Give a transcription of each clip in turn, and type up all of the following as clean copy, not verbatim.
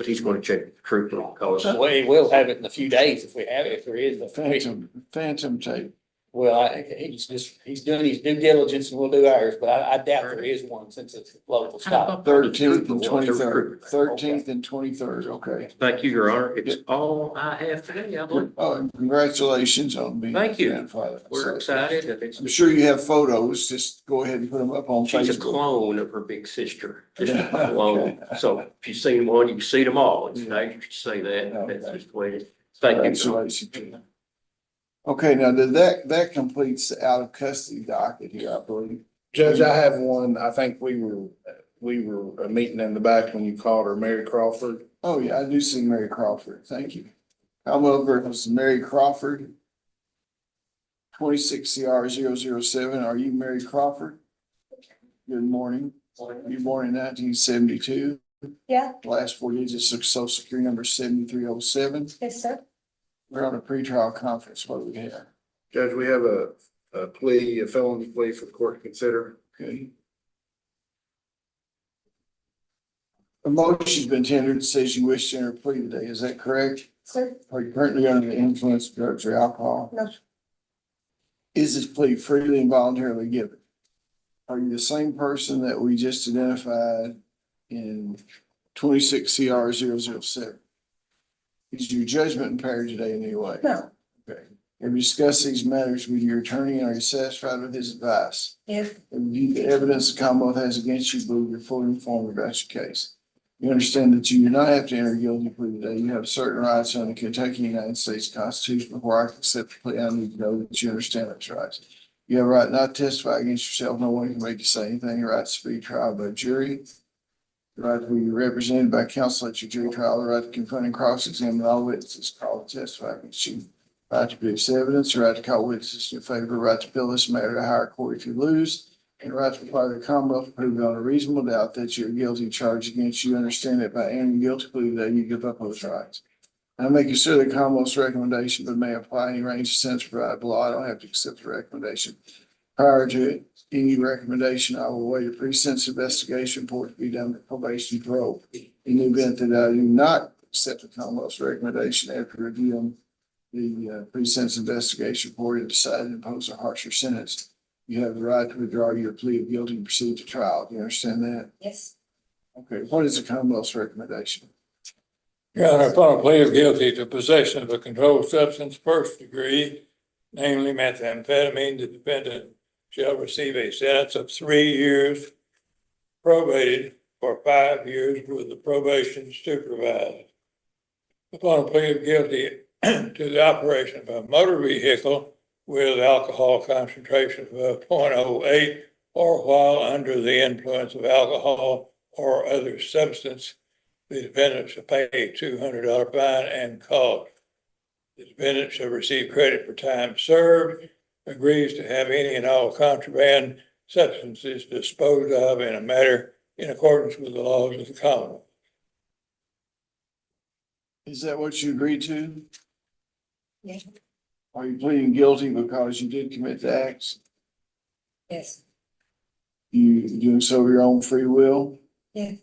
But he's gonna check the trooper because Well, we'll have it in a few days if we have it, if there is. Phantom tape. Well, he's doing his due diligence and we'll do ours, but I doubt there is one since it's local stop. 13th and 23rd. 13th and 23rd, okay. Thank you, Your Honor. It's all I have today. I believe. Oh, and congratulations on being. Thank you. grandfather. We're excited. that it's- I'm sure you have photos, just go ahead and put them up on She's a Facebook. clone of her big sister, just a Yeah, clone. okay. So if you've seen one, you've seen them all. It's Yeah. dangerous to say that. Okay. That's just the way it is. Thank you. Congratulations. Okay, now that completes the out of custody docket here, I believe. Judge, I have one. I think we were meeting in the back when you called her, Mary Crawford. Oh, yeah, I do see Mary Crawford. Thank you. Commonwealth versus Mary Crawford. 26CR007. Are you Mary Crawford? Good morning. You were born in 1972. Yeah, Last 4 digits of social security number 7307. yes, sir. We're on a pretrial conference. What do we have? Judge, we have a plea, a felony plea for the court to consider. Okay. A motion's been tendered that says you wish to enter a plea today. Is that correct? Sir, Are you currently under the influence of drugs or alcohol? no, Is this plea freely and voluntarily given? Are you the same person that we just identified in 26CR007? Is your judgment impaired today in any way? no, Okay. Have you discussed these matters with your attorney and are you satisfied with his advice? yes, Have you viewed the evidence the Commonwealth has against you, believe you're fully informed about your case? You understand that you do not have to enter a guilty plea today. You have certain rights under the Kentucky United States Constitution. Before I can accept the plea, I need to know that you understand those rights. You have a right not to testify against yourself. No one can make you say anything. Your right to speak trial by jury. The right to be represented by counsel at your jury trial. The right to confront and cross-examine all witnesses called to testify against you. Right to produce evidence. The right to call witnesses in your favor. Right to appeal this matter to higher court if you lose. And right to require the Commonwealth to prove beyond a reasonable doubt that you're guilty of charge against you. Understand that by entering a guilty plea today, you give up those rights. I may consider the Commonwealth's recommendation, but may apply any range of sentence provided below. I don't have to accept the recommendation. Prior to any recommendation, I will wait a pre-sentence investigation report to be done with probation and parole. In the event that I do not accept the Commonwealth's recommendation after reviewing the pre-sentence investigation report and decide to impose a harsher sentence, you have the right to withdraw your plea of guilty and proceed to trial. Do you understand that? yes, Okay, what is the Commonwealth's recommendation? Your Honor, upon a plea of guilty to possession of a controlled substance first degree, namely methamphetamine, the defendant shall receive a sentence of 3 years, probated for 5 years with the probation supervised. Upon a plea of guilty to the operation of a motor vehicle with alcohol concentration of 0.08 or while under the influence of alcohol or other substance, the defendant shall pay a $200 fine and cost. The defendant shall receive credit for time served, agrees to have any and all contraband substances disposed of in a manner in accordance with the laws of the Commonwealth. Is that what you agreed to? yes, Are you pleading guilty because you did commit the acts? yes, You doing so of your own free will? yes,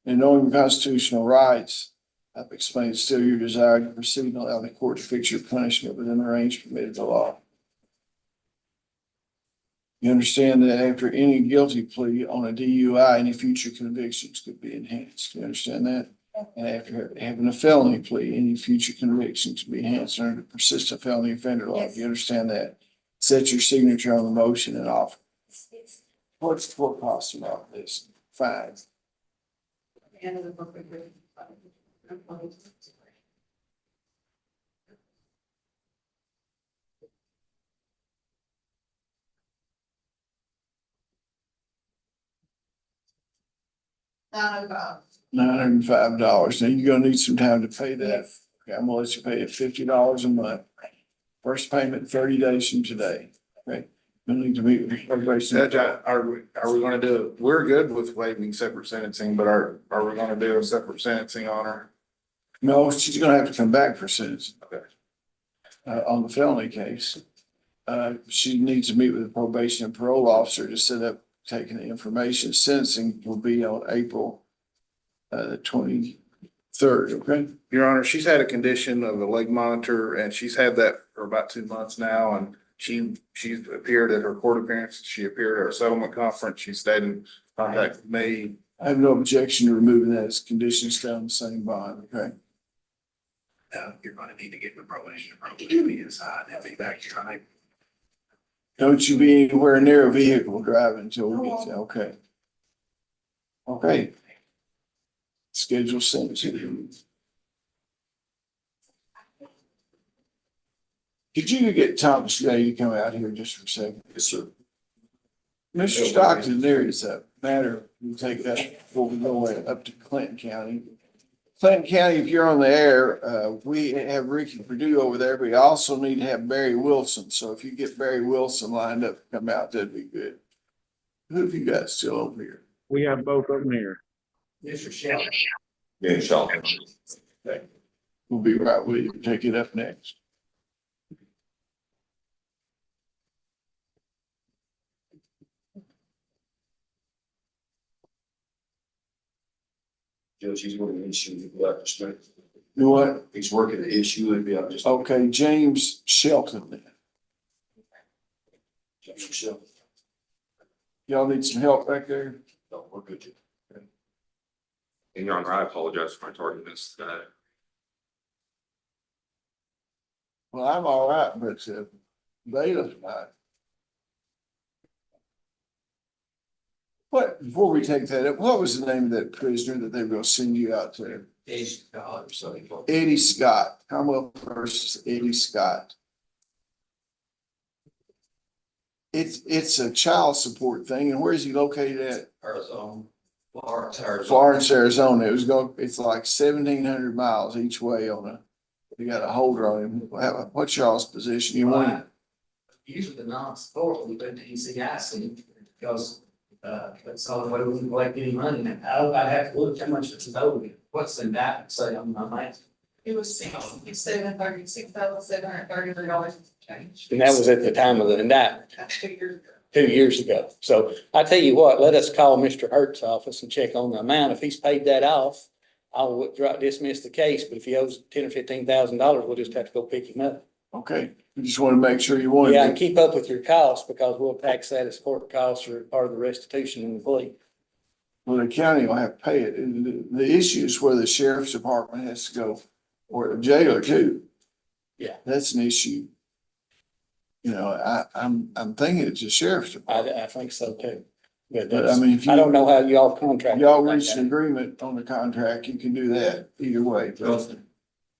And knowing your constitutional rights, I've explained still your desire to proceed and allow the court to fix your punishment within the range permitted by law. You understand that after any guilty plea on a DUI, any future convictions could be enhanced. You understand that? And after having a felony plea, any future convictions can be enhanced under the persistent felony offender law. Yes. You understand that? Set your signature on the motion and offer. yes. What's the full cost of all this? Fine. $905. Now you're gonna need some time to pay that. Yes. Okay, I'm gonna let you pay it $50 a month. First payment 30 days from today. Okay, you'll need to meet with probation. Judge, are we gonna do, we're good with waiving separate sentencing, but are we gonna do a separate sentencing on her? No, she's gonna have to come back for sentencing. Okay. On the felony case. She needs to meet with the probation and parole officer to set up taking the information. Sentencing will be on April the 23rd, okay? Your Honor, she's had a condition of a leg monitor and she's had that for about 2 months now. And she's appeared at her court appearances. She appeared at our settlement conference. She stayed in contact with me. I have no objection to removing that as conditions down on the same bond, okay? You're gonna need to get the probation to be inside and be back here. Don't you be anywhere near a vehicle driving until we get there, okay? Okay. Schedule sent to you. Could you get Thomas J to come out here just for a second? Yes, sir. Mr. Stockton, there is a matter, we take that before we go up to Clinton County. Clinton County, if you're on the air, we have Ricky Purdue over there, but we also need to have Barry Wilson. So if you get Barry Wilson lined up to come out, that'd be good. Who have you got still over here? We have both of them here. Mr. Shelton. Yeah, Shelton. We'll be right with you. Take it up next. Judge, he's working the issue with the straight. You know what? He's working the issue and be up just. Okay, James Shelton then. Shelton. Y'all need some help back there? No, we're good. And Your Honor, I apologize for my tardiness. Well, I'm all right, but bailiff's not. What, before we take that up, what was the name of that prisoner that they were gonna send you out to? Eddie Scott, Commonwealth versus Eddie Scott. It's a child support thing, and where is he located at? Arizona. Florence, Florence, Arizona. It's like 1,700 miles each way you got a holder on him. What's y'all's position? You want him? Usually the non-support, we go to ECIC because, that's the only way we can collect any money. And I'd have to look how much it's owed. What's in that, say, I'm not. It was $6,733 change. And that was at the time of the indictment, That's 2 years ago. 2 years ago. So I tell you what, let us call Mr. Hurt's office and check on the amount. If he's paid that off, I'll dismiss the case, but if he owes $10,000 or $15,000, we'll just have to go pick him up. Okay, we just want to make sure you want Yeah, him. and keep up with your costs because we'll tax that as court costs or part of the restitution in the plea. Well, the county will have to pay it. And the issue is where the sheriff's department has to go, or the jailer too. Yeah. That's an issue. You know, I'm thinking it's the sheriff's department. I think so too. But But I that's, mean, if I don't you, know how y'all contract. y'all reach an agreement on the contract, you can do that either way. But-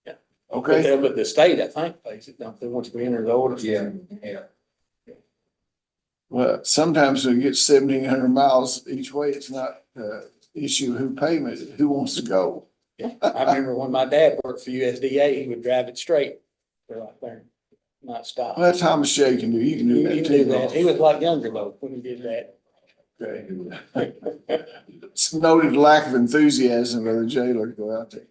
Yeah. Okay, But the state, I think, pays it, don't they, once we enter the order? Yeah. well, sometimes when you get 1,700 miles each way, it's not issue who payment, who wants to go. I remember when my dad worked for USDA, he would drive it straight. Right there, not stop. Well, Thomas Shea can do, you can do He that can too. do that. He was a lot younger though, when he did that. Okay. It's noted lack of enthusiasm of the jailer to go out there.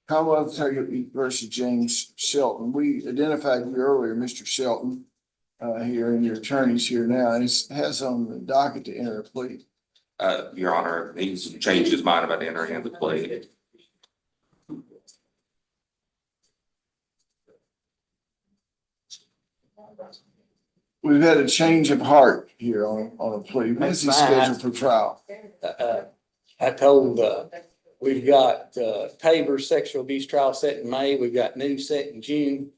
Commonwealth Attorney versus James Shelton. We identified you earlier, Mr. Shelton, here, and your attorney's here now, and it has on the docket to enter a plea. Your Honor, he's changed his mind about entering into the plea. We've had a change of heart here on a plea. When's he That's fine. scheduled for trial? I told, we've got, Tabor's sexual abuse trial set in May. We've got new set in June.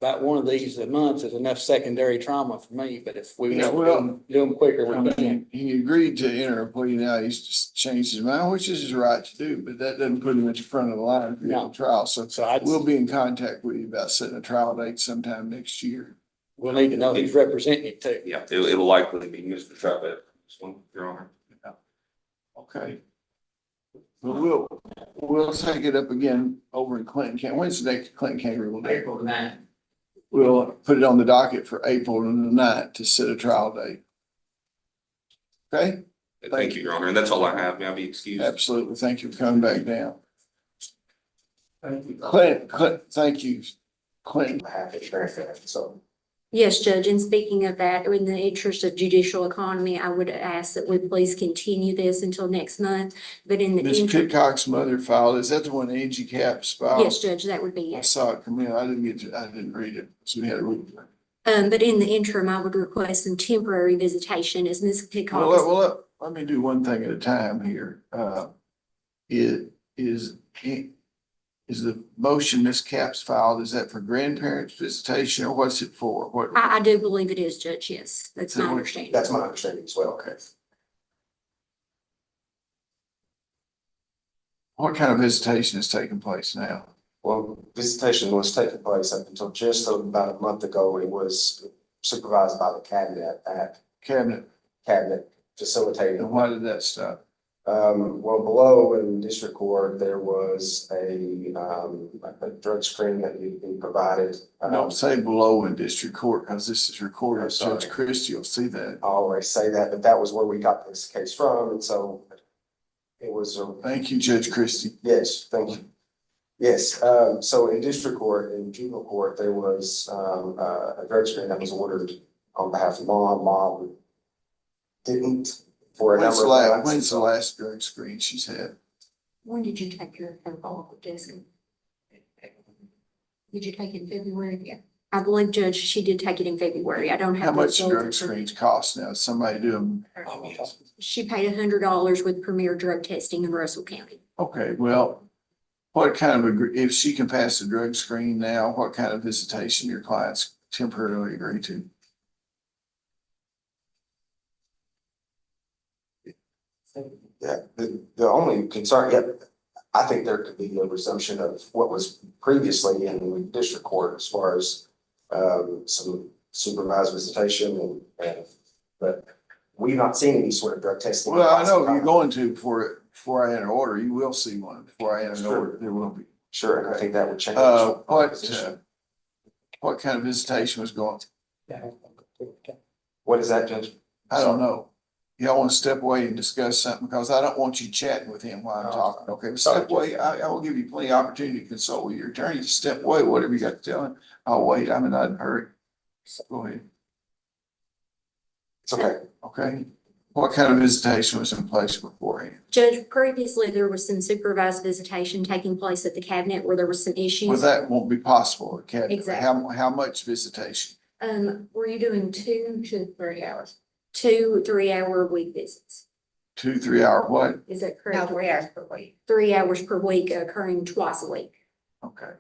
About one of these a month is enough secondary trauma for me, but if we Yeah, do well, them quicker, I we're done. mean, he agreed to enter a plea now. He's just changed his mind, which is his right to do, but that doesn't put him at the front of the line for No. the trial. So So I, we'll be in contact with you about setting a trial date sometime next year. we'll need to know who's representing you too. Yeah, it'll likely be Mr. Chavez, this one, Your Honor. Okay. But we'll take it up again over in Clinton County. When's the next Clinton County will be? April 9th. We'll put it on the docket for April the 9th to set a trial date. Okay? Thank you, Your Honor, and that's all I have. May I be excused? Absolutely. Thank you for coming back down. Thank you. Clint, thank you, Clinton. I have it very fast, so. Yes, Judge, and speaking of that, in the interest of judicial economy, I would ask that we please continue this until next month, but in the Ms. interim. Pitcock's mother filed, is that the one Angie Capps filed? Yes, Judge, that would be I it. saw it come in. I didn't read it. So we had to read it. But in the interim, I would request some temporary visitation as Ms. Well, Pitcock. let me do one thing at a time here. It is the motion Ms. Capps filed, is that for grandparents visitation or what's it for? What? I do believe it is, Judge, yes, that's my understanding. That's my understanding as well. Okay. What kind of visitation is taking place now? Well, visitation was taking place up until just about a month ago. It was supervised by the Cabinet, cabinet facilitating. and why did that stop? Well, below in district court, there was a drug screen that needed to be provided. Don't say below in district court, because this is recorded. I'm sorry. Judge Christie will see that. I always say that, but that was where we got this case from, and so it was Thank you, Judge Christie. yes, thank you. Yes, so in district court, in juvenile court, there was a drug screen that was ordered on behalf of mom. Mom didn't for a number of months. When's the last drug screen she's had? When did you take your follicle testing? Did you take it in February? Yeah. I believe, Judge, she did take it in February. I don't have. How the much results. drug screens cost now? Somebody do them? She paid $100 with Premier Drug Testing in Russell County. Okay, well, what kind of, if she can pass the drug screen now, what kind of visitation your clients temporarily agree to? Yeah, the only concern, I think there could be a resumption of what was previously in district court as far as some supervised visitation but we've not seen any sort of drug testing. Well, I know you're going to before I enter order. You will see one before I enter order. There will be. Sure, and I think that would change. What kind of visitation was going? What is that, Judge? I don't know. Y'all want to step away and discuss something because I don't want you chatting with him while I'm talking. Okay, step away. I will give you plenty of opportunity to consult with your attorney. Step away, whatever you got to tell him. I'll wait. I'm not in a hurry. Go ahead. It's okay. Okay. What kind of visitation was in place beforehand? Judge, previously there was some supervised visitation taking place at the cabinet where there was some issues. Well, that won't be possible. Okay. Exactly. How much visitation? Were you doing 2 to 3 hours? 2 3-hour week visits? 2 3 hour what? Is that correct? No, 3 hours per week. 3 hours per week occurring twice a week. Okay.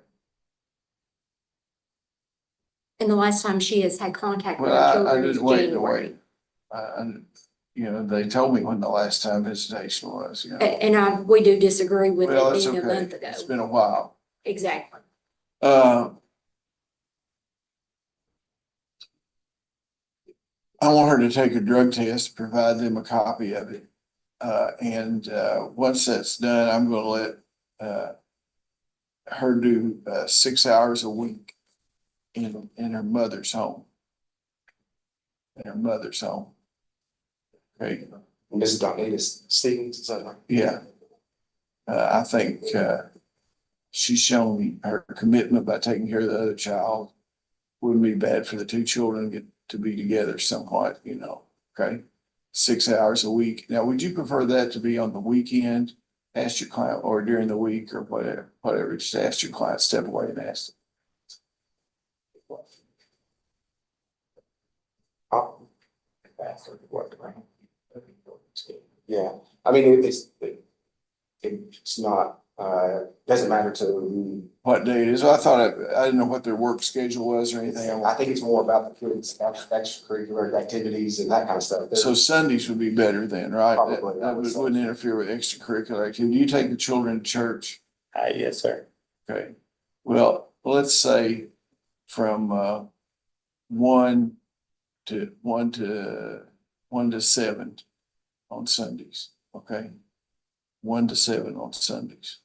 And the last time she has had contact with Well, her I children is didn't wait to January. wait. They told me when the last time visitation was, And we do disagree with Well, it it's being a okay. month ago. It's been a while. Exactly. I want her to take a drug test, provide them a copy of it. Once that's done, I'm gonna let her do 6 hours a week in her mother's home. In her mother's home. Okay, Mrs. Donita Stevens, is that right? yeah. I think she's shown her commitment by taking care of the other child. Wouldn't be bad for the two children to get to be together somewhat, okay? 6 hours a week. Now, would you prefer that to be on the weekend? Ask your client, or during the week, or whatever, just ask your client, step away and ask them. Yeah, I mean, it's not, doesn't matter to, What day it is? I thought, I didn't know what their work schedule was or anything. I think it's more about the kids' extracurricular activities and that kind of stuff. So Sundays would be better then, right? Probably, I That would say. wouldn't interfere with extracurricular activity. Do you take the children to church? Yes, sir. Okay, well, let's say from 1 to 7 on Sundays, okay? 1 to 7 on Sundays.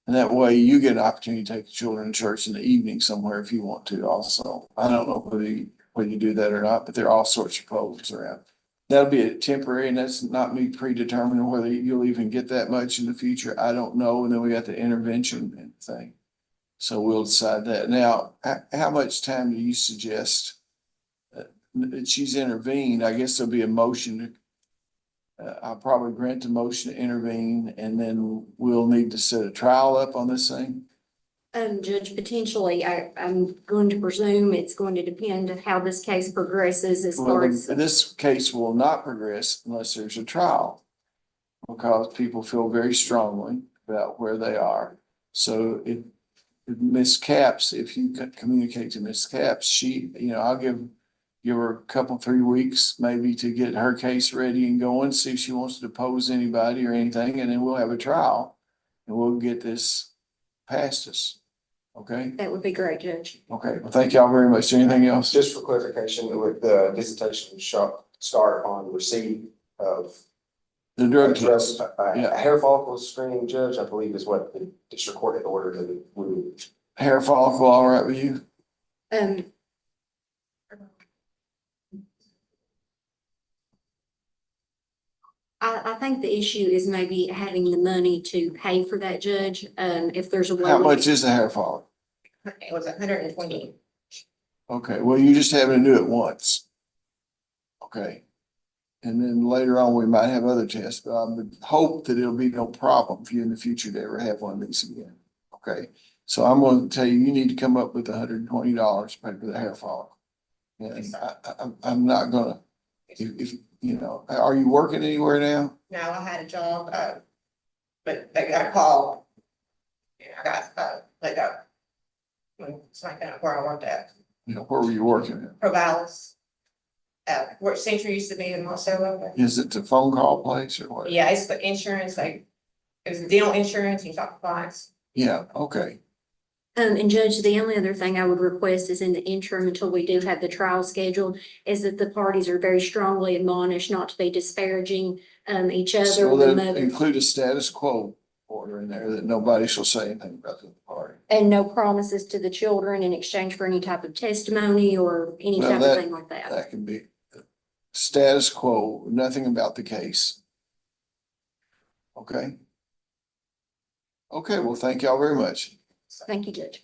And that way you get an opportunity to take the children to church in the evening somewhere if you want to also. I don't know whether you do that or not, but there are all sorts of programs around. That'll be a temporary, and that's not me predetermining whether you'll even get that much in the future. I don't know. And then we got the intervention and thing. So we'll decide that. Now, how much time do you suggest that she's intervened, I guess there'll be a motion. I'll probably grant the motion to intervene, and then we'll need to set a trial up on this thing. Judge, potentially, I'm going to presume it's going to depend on how this case progresses as far Well, as. this case will not progress unless there's a trial. Because people feel very strongly about where they are. So if Ms. Capps, if you communicate to Ms. Capps, she, I'll give her a couple, 3 weeks maybe to get her case ready and going, see if she wants to depose anybody or anything, and then we'll have a trial. And we'll get this past us. Okay? That would be great, Judge. Okay, well, thank y'all very much. Anything else? Just for clarification, with the visitation start on receipt of The drug test. a hair follicle screening, Judge, I believe is what the district court had ordered and we. Hair follicle, all right with you? I think the issue is maybe having the money to pay for that, Judge. If there's a way. How much is a hair follicle? It was 120. Okay, well, you just having to do it once. Okay. And then later on, we might have other tests, but I would hope that it'll be no problem for you in the future to ever have one of these again. Okay, so I'm going to tell you, you need to come up with $120 to pay for the hair follicle. And I'm not gonna, if, are you working anywhere now? No, I had a job, but they got a call. Yeah, I got, let go. It's like that where I worked at, Where were you working at? Provalis. Where Century used to be in Marcelo. Is it the phone call place or what? Yeah, it's the insurance, it was dental insurance, you talk to clients. Yeah, okay. And Judge, the only other thing I would request is in the interim, until we do have the trial scheduled, is that the parties are very strongly admonished not to be disparaging each other. So the then mother- include a status quo order in there that nobody shall say anything about the party. And no promises to the children in exchange for any type of testimony or any Well, type that- of thing like that. That can be status quo, nothing about the case. Okay? Okay, well, thank y'all very much. Thank you, Judge.